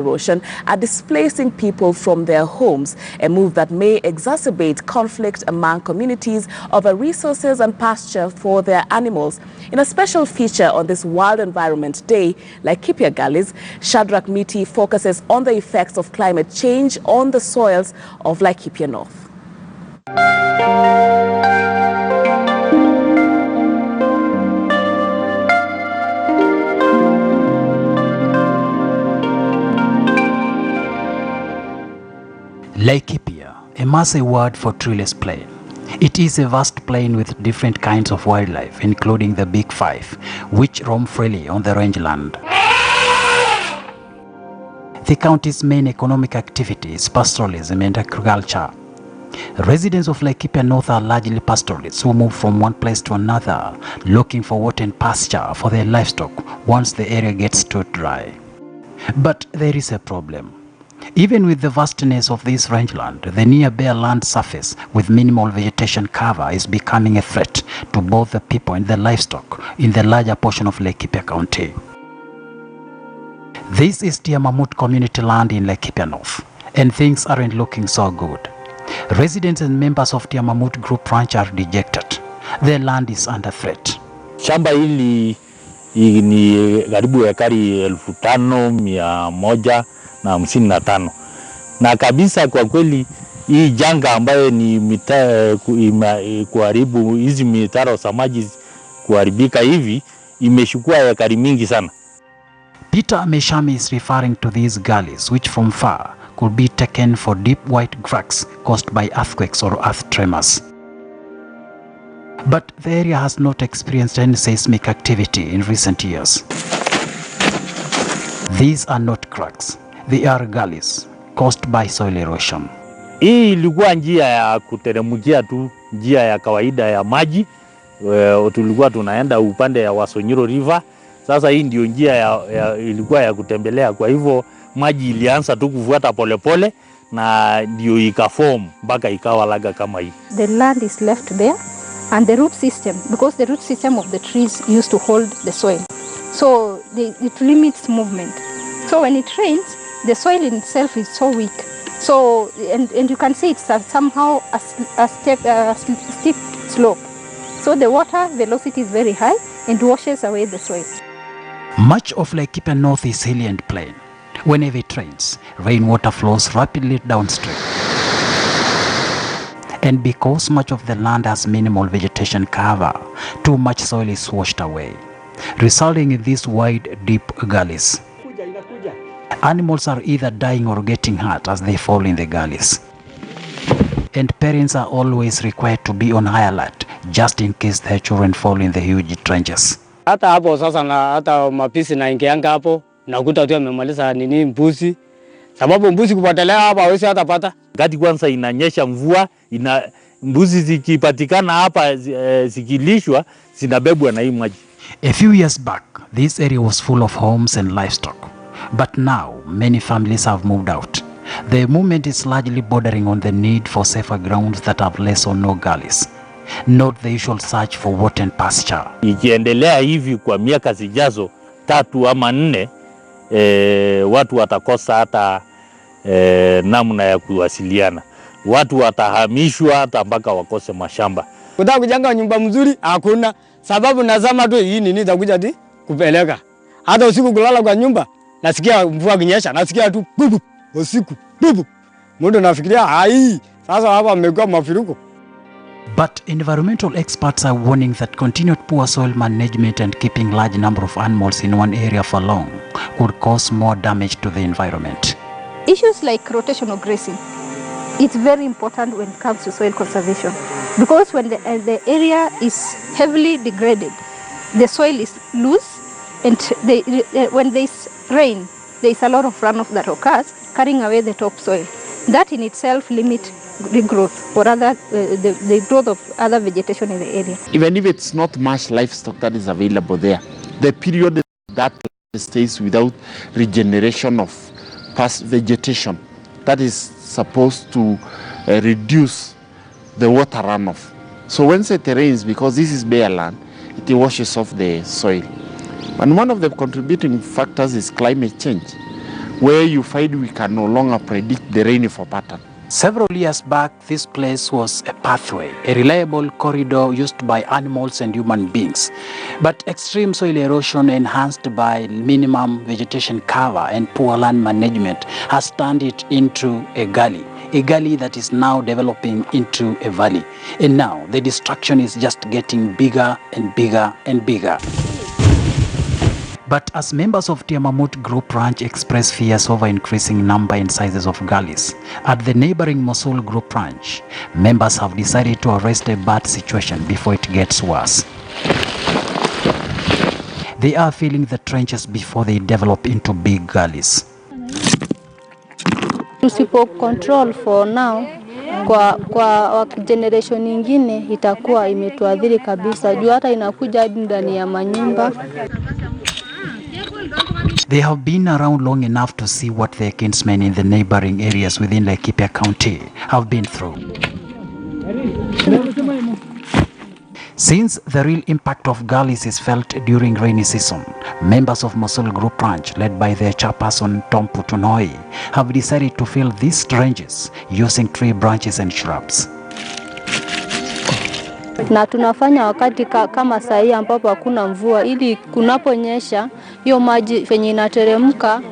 erosion are displacing people from their homes, a move that may exacerbate conflict among communities over resources and pasture for their animals. In a special feature on this Wild Environment Day, Laikipia Gullies, Shadrach Miti focuses on the effects of climate change on the soils of Laikipia North. Laikipia, a Maasai word for treeless plain. It is a vast plain with different kinds of wildlife, including the Big Five, which roam freely on the rangeland. The county's main economic activity is pastoralism and agriculture. Residents of Laikipia North are largely pastoralists who move from one place to another, looking for water and pasture for their livestock once the area gets too dry. But there is a problem. Even with the vastness of this rangeland, the near bare land surface with minimal vegetation cover is becoming a threat to both the people and the livestock in the larger portion of Laikipia County. This is Tiamamut community land in Laikipia North, and things aren't looking so good. Residents and members of Tiamamut Group Ranch are dejected. Their land is under threat. Shamba hili ni karibu ekari 5,155 na kabisa kwa kweli hii janga ambayo ni kuharibu hizi mitaro za maji kuharibika hivi imeshukua ekari mingi sana. Peter Meshami is referring to these gullies which from far could be taken for deep white cracks caused by earthquakes or earth tremors. But the area has not experienced any seismic activity in recent years. These are not cracks. They are gullies caused by soil erosion. Hii ilikuwa njia ya kuteremkia tu, njia ya kawaida ya maji. Tulikuwa tunaenda upande ya Wasonyiro River. Sasa hii ndio njia ilikuwa ya kutembelea. Kwa hivyo maji ilianza tu kufuata polepole na ndio ikaform mpaka ikawa laga kama hii. The land is left there and the root system, because the root system of the trees used to hold the soil. So it limits movement. So when it rains, the soil in itself is so weak. So and you can see it's somehow a steep slope. So the water velocity is very high and washes away the soil. Much of Laikipia North is hilly and plain. Whenever it rains, rainwater flows rapidly downstream. And because much of the land has minimal vegetation cover, too much soil is washed away, resulting in these wide, deep gullies. Animals are either dying or getting hurt as they fall in the gullies. And parents are always required to be on high alert just in case their children fall in the huge trenches. Hata hapo sasa na hata mapisi na ingeanga hapo nakuta tu amemaliza nini mbuzi, sababu mbuzi kupotelea hapa hawezi hata pata. Gati kwanza inanyesha mvua, mbuzi zikipatikana hapa zikilishwa zinabebwa na hii maji. A few years back, this area was full of homes and livestock. But now, many families have moved out. The movement is largely bordering on the need for safer grounds that have less or no gullies, not the usual search for water and pasture. Ikiendelea hivi kwa miaka zijazo 3 ama 4, watu watakosa hata namna ya kuwasiliana. Watu watahamishwa hata mpaka wakose mashamba. Kutaka kujenga nyumba mzuri hakuna, sababu nazama tu hii nini itakuja ti kupeleka. Hata usiku kulala kwa nyumba, nasikia mvua kinyesha, nasikia tu bubu usiku bubu. Mtu nafikiria hai, sasa hapa mmekuwa mafuriko. But environmental experts are warning that continued poor soil management and keeping large number of animals in one area for long could cause more damage to the environment. Issues like rotational grazing, it's very important when it comes to soil conservation, because when the area is heavily degraded, the soil is loose, and when there's rain, there is a lot of runoff that occurs, carrying away the topsoil. That in itself limits the growth or the growth of other vegetation in the area. Even if it's not much livestock that is available there, the period that stays without regeneration of past vegetation, that is supposed to reduce the water runoff. So when it rains, because this is bare land, it washes off the soil. And one of the contributing factors is climate change. where you find we can no longer predict the rainfall pattern. Several years back, this place was a pathway, a reliable corridor used by animals and human beings. But extreme soil erosion enhanced by minimum vegetation cover and poor land management has turned it into a gully that is now developing into a valley. And now the destruction is just getting bigger and bigger and bigger. But as members of Tiamamut Group Ranch express fears over increasing number and sizes of gullies, at the neighboring Mosul Group Ranch, members have decided to arrest a bad situation before it gets worse. They are filling the trenches before they develop into big gullies. Tusipo control for now, kwa generation nyingine itakuwa imetuadhiri kabisa. Juu hata inakuja hadi ndani ya manyumba. They have been around long enough to see what their kinsmen in the neighboring areas within Laikipia County have been through. Since the real impact of gullies is felt during rainy season, members of Mosul Group Ranch, led by their chairperson Tom Putunoi, have decided to fill these trenches using tree branches and shrubs. Na tunafanya wakati kama saa hii ambapo hakuna mvua, ili kunaponyesha hiyo maji venye inateremka,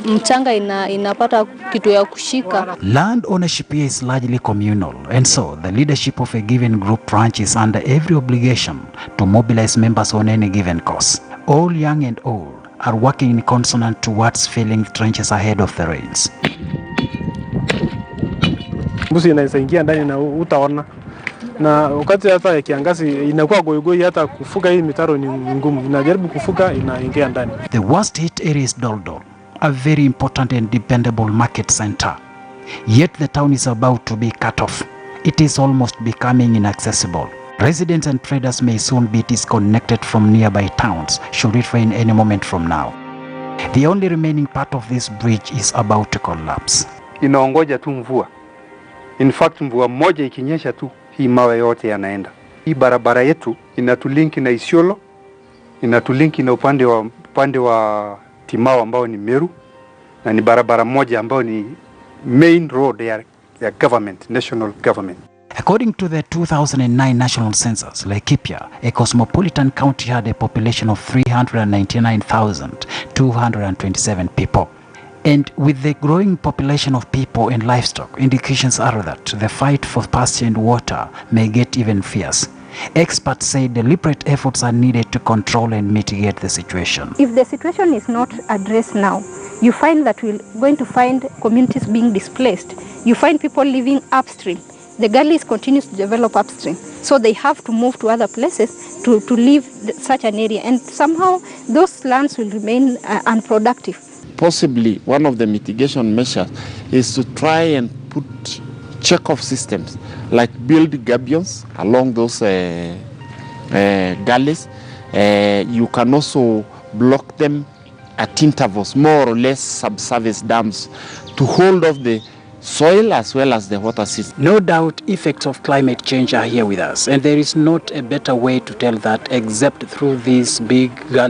mchanga inapata kitu ya kushika. Land ownership here is largely communal, and so the leadership of a given group ranch is under every obligation to mobilize members on any given cause. All young and old are working in consonant towards filling trenches ahead of the rains. Mbuzi inaweza ingia ndani na utaona. Na wakati hata ya kiangazi inakuwa goigoi, hata kufuka hii mitaro ni ngumu. Inajaribu kufuka, inaingia ndani. The worst hit area is Doldol, a very important and dependable market center. Yet the town is about to be cut off. It is almost becoming inaccessible. Residents and traders may soon be disconnected from nearby towns should it rain any moment from now. The only remaining part of this bridge is about to collapse. Inaongoja tu mvua. In fact, mvua moja ikinyesha tu, hii mawe yote yanaenda. Hii barabara yetu inatulinki na Isiolo, inatulinki na upande wa Timao ambao ni Meru, na ni barabara moja ambao ni main road ya government, national government. According to the 2009 national census, Laikipia, a cosmopolitan county, had a population of 399,227 people. And with the growing population of people and livestock, indications are that the fight for pasture and water may get even fierce. Experts say deliberate efforts are needed to control and mitigate the situation. If the situation is not addressed now, you find that we're going to find communities being displaced. You find people living upstream. The gullies continue to develop upstream. So they have to move to other places to leave such an area. And somehow those lands will remain unproductive. Possibly one of the mitigation measures is to try and put check-off systems, like build gabions along those gullies. You can also block them at intervals, more or less subsurface dams, to hold off the soil as well as the water system. No doubt effects of climate change are here with us, and there is not a better way to tell that except through these big gullies.